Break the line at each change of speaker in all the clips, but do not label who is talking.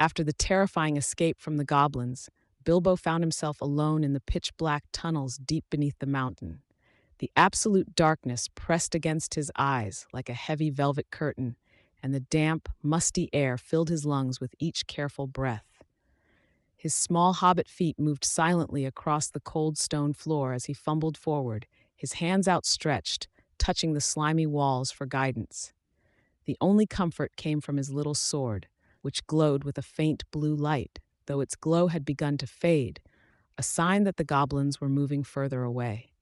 After the terrifying escape from the goblins, Bilbo found himself alone in the pitch-black tunnels deep beneath the mountain. The absolute darkness pressed against his eyes like a heavy velvet curtain, and the damp, musty air filled his lungs with each careful breath. His small hobbit feet moved silently across the cold stone floor as he fumbled forward, his hands outstretched, touching the slimy walls for guidance. The only comfort came from his little sword, which glowed with a faint blue light, though its glow had begun to fade, a sign that the goblins were moving further away.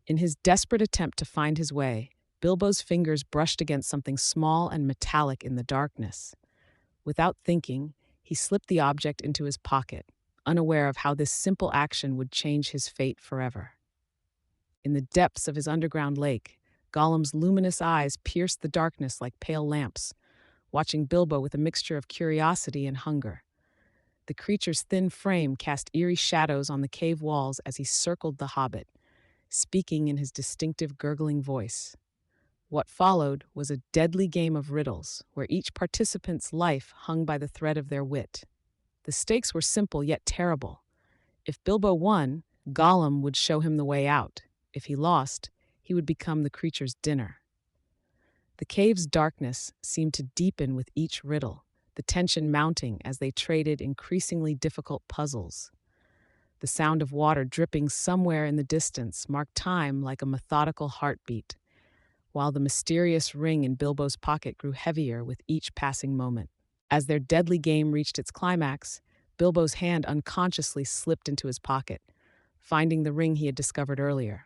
In his desperate attempt to find his way, Bilbo's fingers brushed against something small and metallic in the darkness. Without thinking, he slipped the object into his pocket, unaware of how this simple action would change his fate forever. In the depths of his underground lake, Gollum's luminous eyes pierced the darkness like pale lamps, watching Bilbo with a mixture of curiosity and hunger. The creature's thin frame cast eerie shadows on the cave walls as he circled the hobbit, speaking in his distinctive gurgling voice. What followed was a deadly game of riddles, where each participant's life hung by the thread of their wit. The stakes were simple yet terrible. If Bilbo won, Gollum would show him the way out. If he lost, he would become the creature's dinner. The cave's darkness seemed to deepen with each riddle, the tension mounting as they traded increasingly difficult puzzles. The sound of water dripping somewhere in the distance marked time like a methodical heartbeat, while the mysterious ring in Bilbo's pocket grew heavier with each passing moment. As their deadly game reached its climax, Bilbo's hand unconsciously slipped into his pocket, finding the ring he had discovered earlier.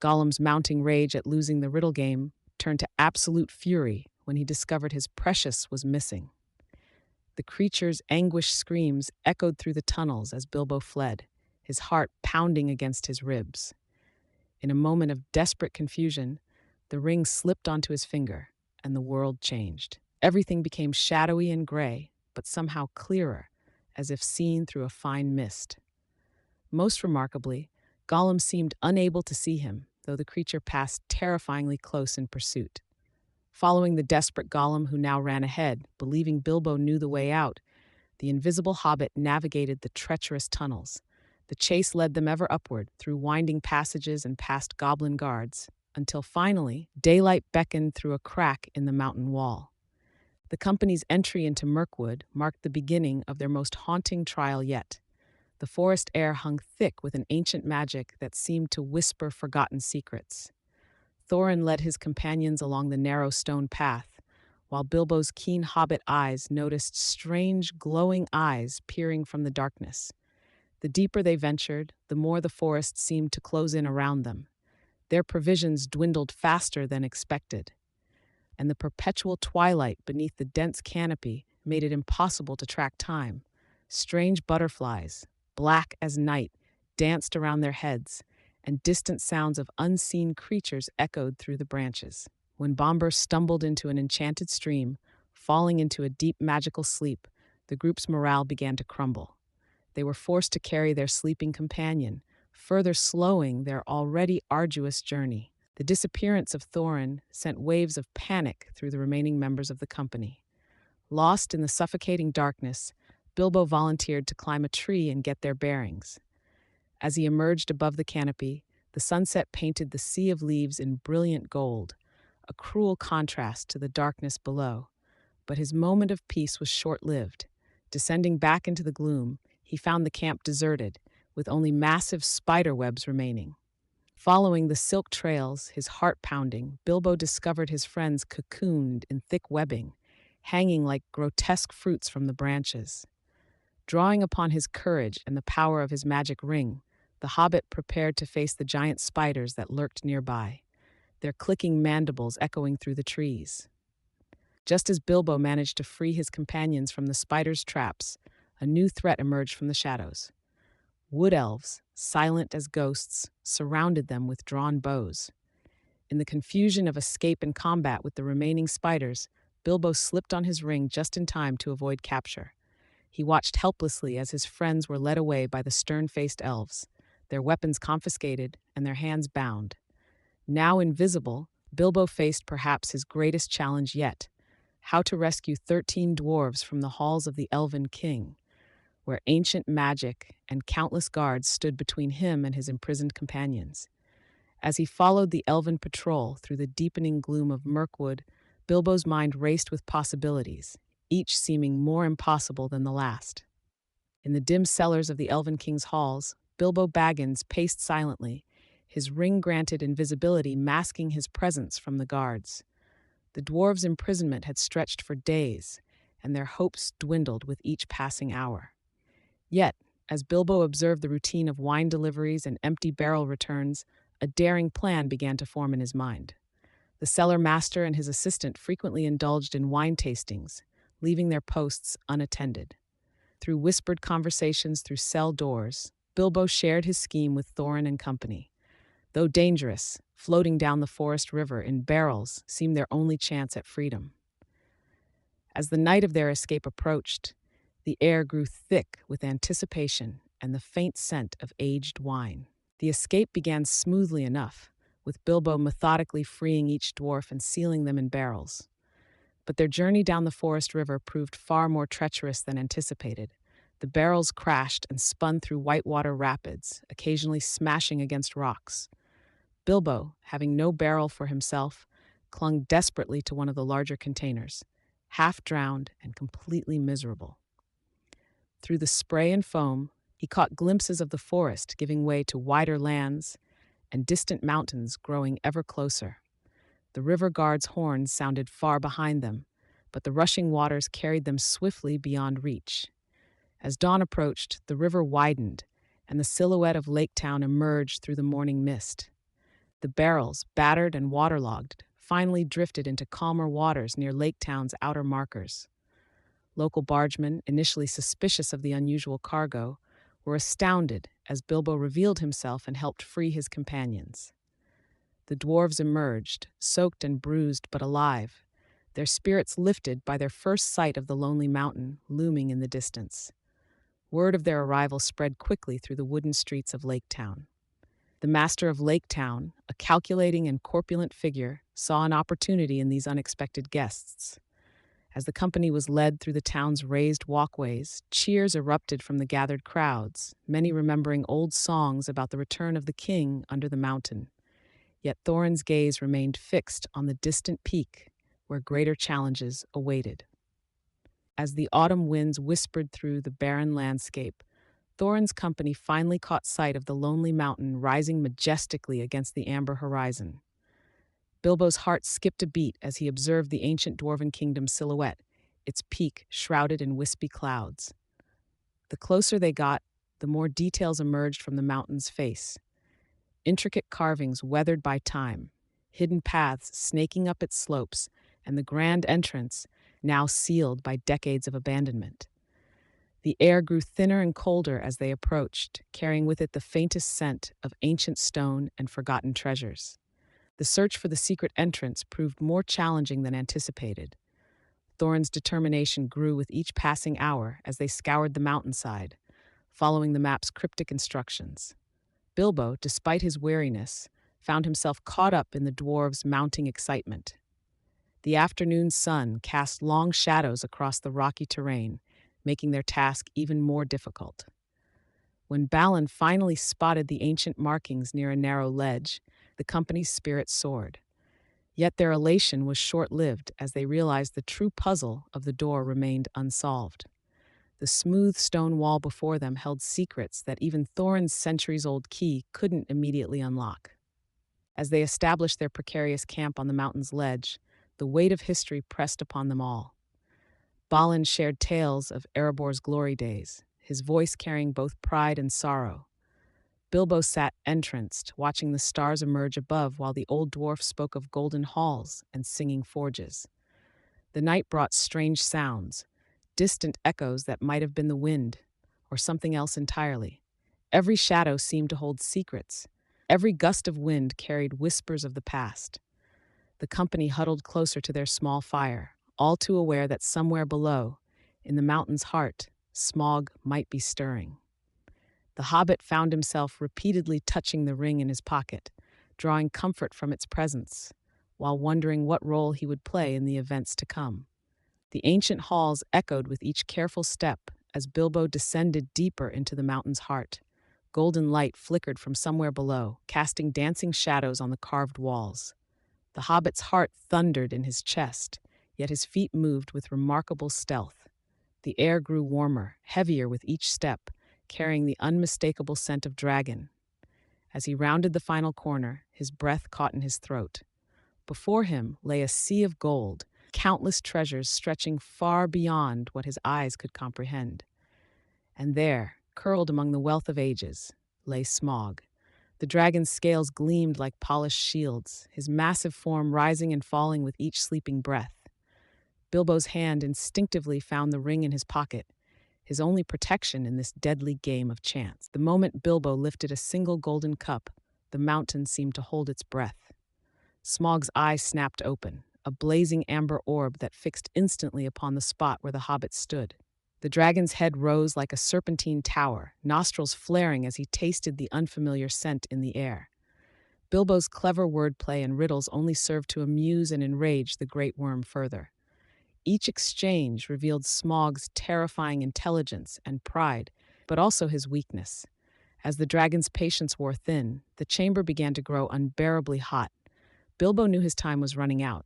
Gollum's mounting rage at losing the riddle game turned to absolute fury when he discovered his precious was missing. The creature's anguished screams echoed through the tunnels as Bilbo fled, his heart pounding against his ribs. In a moment of desperate confusion, the ring slipped onto his finger, and the world changed. Everything became shadowy and gray, but somehow clearer, as if seen through a fine mist. Most remarkably, Gollum seemed unable to see him, though the creature passed terrifyingly close in pursuit. Following the desperate Gollum who now ran ahead, believing Bilbo knew the way out, the invisible hobbit navigated the treacherous tunnels. The chase led them ever upward, through winding passages and past goblin guards, until finally, daylight beckoned through a crack in the mountain wall. The company's entry into Mirkwood marked the beginning of their most haunting trial yet. The forest air hung thick with an ancient magic that seemed to whisper forgotten secrets. Thorin led his companions along the narrow stone path, while Bilbo's keen hobbit eyes noticed strange, glowing eyes peering from the darkness. The deeper they ventured, the more the forest seemed to close in around them. Their provisions dwindled faster than expected, and the perpetual twilight beneath the dense canopy made it impossible to track time. Strange butterflies, black as night, danced around their heads, and distant sounds of unseen creatures echoed through the branches. When Bombur stumbled into an enchanted stream, falling into a deep magical sleep, the group's morale began to crumble. They were forced to carry their sleeping companion, further slowing their already arduous journey. The disappearance of Thorin sent waves of panic through the remaining members of the company. Lost in the suffocating darkness, Bilbo volunteered to climb a tree and get their bearings. As he emerged above the canopy, the sunset painted the sea of leaves in brilliant gold, a cruel contrast to the darkness below. But his moment of peace was short-lived. Descending back into the gloom, he found the camp deserted, with only massive spider webs remaining. Following the silk trails, his heart pounding, Bilbo discovered his friends cocooned in thick webbing, hanging like grotesque fruits from the branches. Drawing upon his courage and the power of his magic ring, the hobbit prepared to face the giant spiders that lurked nearby, their clicking mandibles echoing through the trees. Just as Bilbo managed to free his companions from the spiders' traps, a new threat emerged from the shadows. Wood elves, silent as ghosts, surrounded them with drawn bows. In the confusion of escape and combat with the remaining spiders, Bilbo slipped on his ring just in time to avoid capture. He watched helplessly as his friends were led away by the stern-faced elves, their weapons confiscated and their hands bound. Now invisible, Bilbo faced perhaps his greatest challenge yet: How to Rescue 13 Dwarves from the Halls of the Elven King, where ancient magic and countless guards stood between him and his imprisoned companions. As he followed the elven patrol through the deepening gloom of Mirkwood, Bilbo's mind raced with possibilities, each seeming more impossible than the last. In the dim cellars of the Elven King's halls, Bilbo Baggins paced silently, his ring-granted invisibility masking his presence from the guards. The dwarves' imprisonment had stretched for days, and their hopes dwindled with each passing hour. Yet, as Bilbo observed the routine of wine deliveries and empty barrel returns, a daring plan began to form in his mind. The cellar master and his assistant frequently indulged in wine tastings, leaving their posts unattended. Through whispered conversations through cell doors, Bilbo shared his scheme with Thorin and company. Though dangerous, floating down the forest river in barrels seemed their only chance at freedom. As the night of their escape approached, the air grew thick with anticipation and the faint scent of aged wine. The escape began smoothly enough, with Bilbo methodically freeing each dwarf and sealing them in barrels. But their journey down the forest river proved far more treacherous than anticipated. The barrels crashed and spun through whitewater rapids, occasionally smashing against rocks. Bilbo, having no barrel for himself, clung desperately to one of the larger containers, half drowned and completely miserable. Through the spray and foam, he caught glimpses of the forest giving way to wider lands and distant mountains growing ever closer. The river guard's horns sounded far behind them, but the rushing waters carried them swiftly beyond reach. As dawn approached, the river widened, and the silhouette of Lake Town emerged through the morning mist. The barrels, battered and waterlogged, finally drifted into calmer waters near Lake Town's outer markers. Local bargemen, initially suspicious of the unusual cargo, were astounded as Bilbo revealed himself and helped free his companions. The dwarves emerged, soaked and bruised but alive, their spirits lifted by their first sight of the lonely mountain looming in the distance. Word of their arrival spread quickly through the wooden streets of Lake Town. The master of Lake Town, a calculating and corpulent figure, saw an opportunity in these unexpected guests. As the company was led through the town's raised walkways, cheers erupted from the gathered crowds, many remembering old songs about the return of the king under the mountain. Yet Thorin's gaze remained fixed on the distant peak, where greater challenges awaited. As the autumn winds whispered through the barren landscape, Thorin's company finally caught sight of the lonely mountain rising majestically against the amber horizon. Bilbo's heart skipped a beat as he observed the ancient dwarven kingdom's silhouette, its peak shrouded in wispy clouds. The closer they got, the more details emerged from the mountain's face. Intricate carvings weathered by time, hidden paths snaking up its slopes, and the grand entrance, now sealed by decades of abandonment. The air grew thinner and colder as they approached, carrying with it the faintest scent of ancient stone and forgotten treasures. The search for the secret entrance proved more challenging than anticipated. Thorin's determination grew with each passing hour as they scoured the mountainside, following the map's cryptic instructions. Bilbo, despite his weariness, found himself caught up in the dwarves' mounting excitement. The afternoon sun cast long shadows across the rocky terrain, making their task even more difficult. When Balin finally spotted the ancient markings near a narrow ledge, the company's spirit soared. Yet their elation was short-lived as they realized the true puzzle of the door remained unsolved. The smooth stone wall before them held secrets that even Thorin's centuries-old key couldn't immediately unlock. As they established their precarious camp on the mountain's ledge, the weight of history pressed upon them all. Balin shared tales of Erebor's glory days, his voice carrying both pride and sorrow. Bilbo sat entranced, watching the stars emerge above while the old dwarf spoke of golden halls and singing forges. The night brought strange sounds, distant echoes that might have been the wind, or something else entirely. Every shadow seemed to hold secrets. Every gust of wind carried whispers of the past. The company huddled closer to their small fire, all too aware that somewhere below, in the mountain's heart, smog might be stirring. The Hobbit found himself repeatedly touching the ring in his pocket, drawing comfort from its presence, while wondering what role he would play in the events to come. The ancient halls echoed with each careful step as Bilbo descended deeper into the mountain's heart. Golden light flickered from somewhere below, casting dancing shadows on the carved walls. The hobbit's heart thundered in his chest, yet his feet moved with remarkable stealth. The air grew warmer, heavier with each step, carrying the unmistakable scent of dragon. As he rounded the final corner, his breath caught in his throat. Before him lay a sea of gold, countless treasures stretching far beyond what his eyes could comprehend. And there, curled among the wealth of ages, lay Smaug. The dragon's scales gleamed like polished shields, his massive form rising and falling with each sleeping breath. Bilbo's hand instinctively found the ring in his pocket, his only protection in this deadly game of chance. The moment Bilbo lifted a single golden cup, the mountain seemed to hold its breath. Smaug's eye snapped open, a blazing amber orb that fixed instantly upon the spot where the hobbit stood. The dragon's head rose like a serpentine tower, nostrils flaring as he tasted the unfamiliar scent in the air. Bilbo's clever wordplay and riddles only served to amuse and enrage the great worm further. Each exchange revealed Smaug's terrifying intelligence and pride, but also his weakness. As the dragon's patience wore thin, the chamber began to grow unbearably hot. Bilbo knew his time was running out.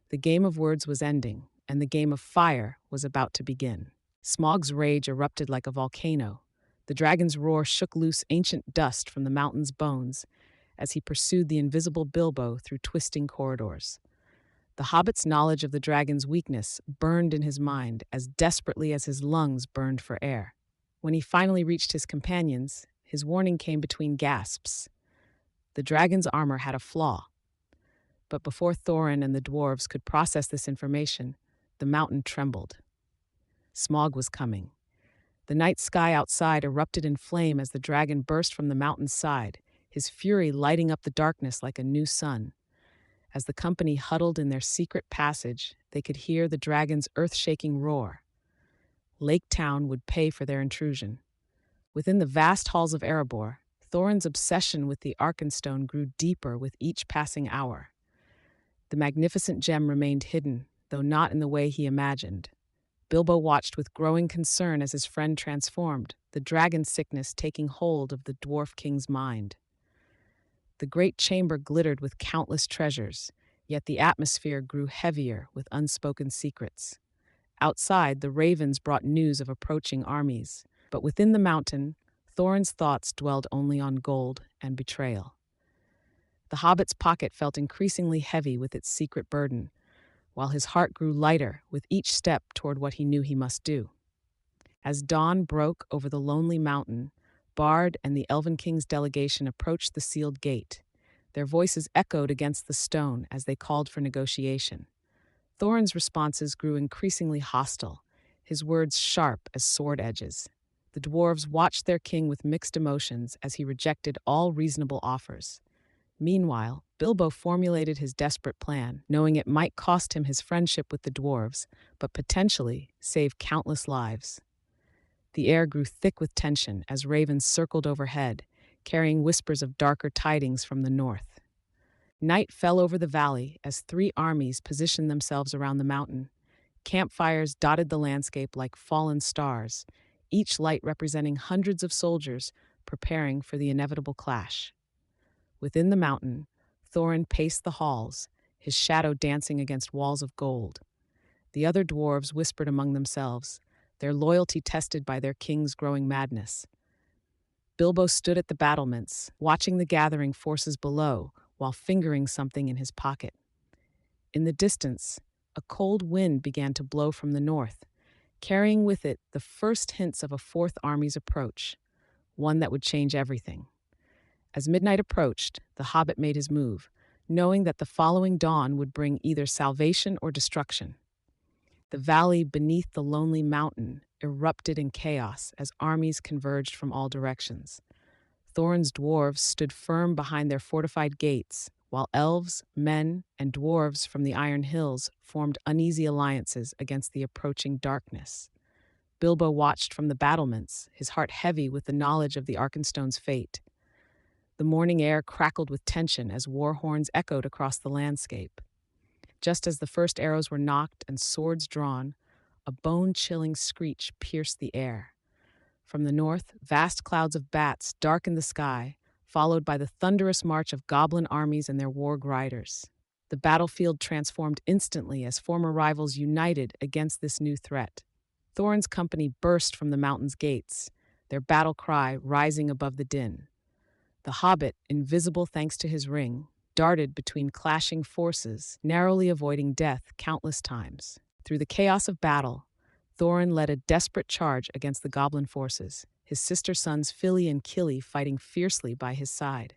The game of words was ending, and the game of fire was about to begin. Smaug's rage erupted like a volcano. The dragon's roar shook loose ancient dust from the mountain's bones as he pursued the invisible Bilbo through twisting corridors. The hobbit's knowledge of the dragon's weakness burned in his mind as desperately as his lungs burned for air. When he finally reached his companions, his warning came between gasps. The dragon's armor had a flaw. But before Thorin and the dwarves could process this information, the mountain trembled. Smaug was coming. The night sky outside erupted in flame as the dragon burst from the mountain's side, his fury lighting up the darkness like a new sun. As the company huddled in their secret passage, they could hear the dragon's earth-shaking roar. Lake Town would pay for their intrusion. Within the vast halls of Erebor, Thorin's obsession with the Arkenstone grew deeper with each passing hour. The magnificent gem remained hidden, though not in the way he imagined. Bilbo watched with growing concern as his friend transformed, the dragon sickness taking hold of the dwarf king's mind. The great chamber glittered with countless treasures, yet the atmosphere grew heavier with unspoken secrets. Outside, the ravens brought news of approaching armies, but within the mountain, Thorin's thoughts dwelled only on gold and betrayal. The hobbit's pocket felt increasingly heavy with its secret burden, while his heart grew lighter with each step toward what he knew he must do. As dawn broke over the lonely mountain, Bard and the Elven King's delegation approached the sealed gate. Their voices echoed against the stone as they called for negotiation. Thorin's responses grew increasingly hostile, his words sharp as sword edges. The dwarves watched their king with mixed emotions as he rejected all reasonable offers. Meanwhile, Bilbo formulated his desperate plan, knowing it might cost him his friendship with the dwarves, but potentially save countless lives. The air grew thick with tension as ravens circled overhead, carrying whispers of darker tidings from the north. Night fell over the valley as 3 armies positioned themselves around the mountain. Campfires dotted the landscape like fallen stars, each light representing hundreds of soldiers preparing for the inevitable clash. Within the mountain, Thorin paced the halls, his shadow dancing against walls of gold. The other dwarves whispered among themselves, their loyalty tested by their king's growing madness. Bilbo stood at the battlements, watching the gathering forces below while fingering something in his pocket. In the distance, a cold wind began to blow from the north, carrying with it the first hints of a 4th army's approach, one that would change everything. As midnight approached, the hobbit made his move, knowing that the following dawn would bring either salvation or destruction. The valley beneath the lonely mountain erupted in chaos as armies converged from all directions. Thorin's dwarves stood firm behind their fortified gates, while elves, men, and dwarves from the Iron Hills formed uneasy alliances against the approaching darkness. Bilbo watched from the battlements, his heart heavy with the knowledge of the Arkenstone's fate. The morning air crackled with tension as war horns echoed across the landscape. Just as the first arrows were nocked and swords drawn, a bone-chilling screech pierced the air. From the north, vast clouds of bats darkened the sky, followed by the thunderous march of goblin armies and their warg riders. The battlefield transformed instantly as former rivals united against this new threat. Thorin's company burst from the mountain's gates, their battle cry rising above the din. The Hobbit, invisible thanks to his ring, darted between clashing forces, narrowly avoiding death countless times. Through the chaos of battle, Thorin led a desperate charge against the goblin forces, his sister sons Fili and Kili fighting fiercely by his side.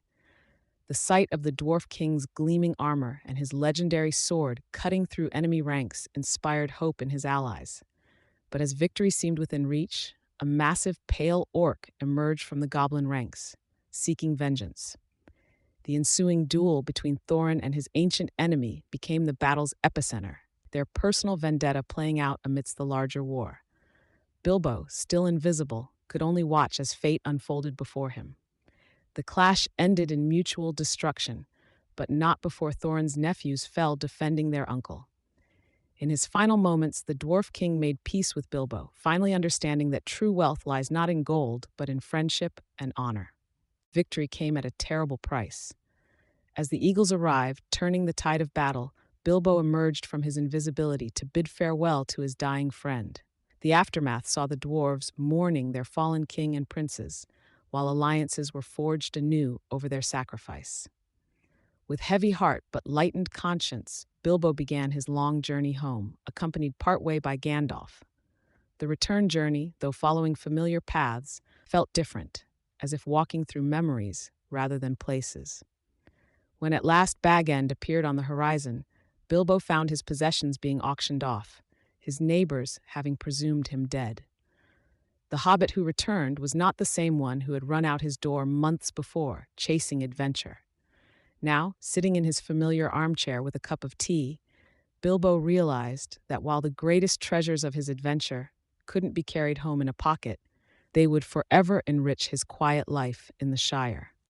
The sight of the Dwarf King's gleaming armor and his legendary sword cutting through enemy ranks inspired hope in his allies. But as victory seemed within reach, a massive pale orc emerged from the goblin ranks, seeking vengeance. The ensuing duel between Thorin and his ancient enemy became the battle's epicenter, their personal vendetta playing out amidst the larger war. Bilbo, still invisible, could only watch as fate unfolded before him. The clash ended in mutual destruction, but not before Thorin's nephews fell defending their uncle. In his final moments, the Dwarf King made peace with Bilbo, finally understanding that true wealth lies not in gold, but in friendship and honor. Victory came at a terrible price. As the eagles arrived, turning the tide of battle, Bilbo emerged from his invisibility to bid farewell to his dying friend. The aftermath saw the dwarves mourning their fallen king and princes, while alliances were forged anew over their sacrifice. With heavy heart but lightened conscience, Bilbo began his long journey home, accompanied partway by Gandalf. The return journey, though following familiar paths, felt different, as if walking through memories rather than places. When at last Bag End appeared on the horizon, Bilbo found his possessions being auctioned off, his neighbors having presumed him dead. The hobbit who returned was not the same one who had run out his door months before, chasing adventure. Now, sitting in his familiar armchair with a cup of tea, Bilbo realized that while the greatest treasures of his adventure couldn't be carried home in a pocket, they would forever enrich his quiet life in the Shire.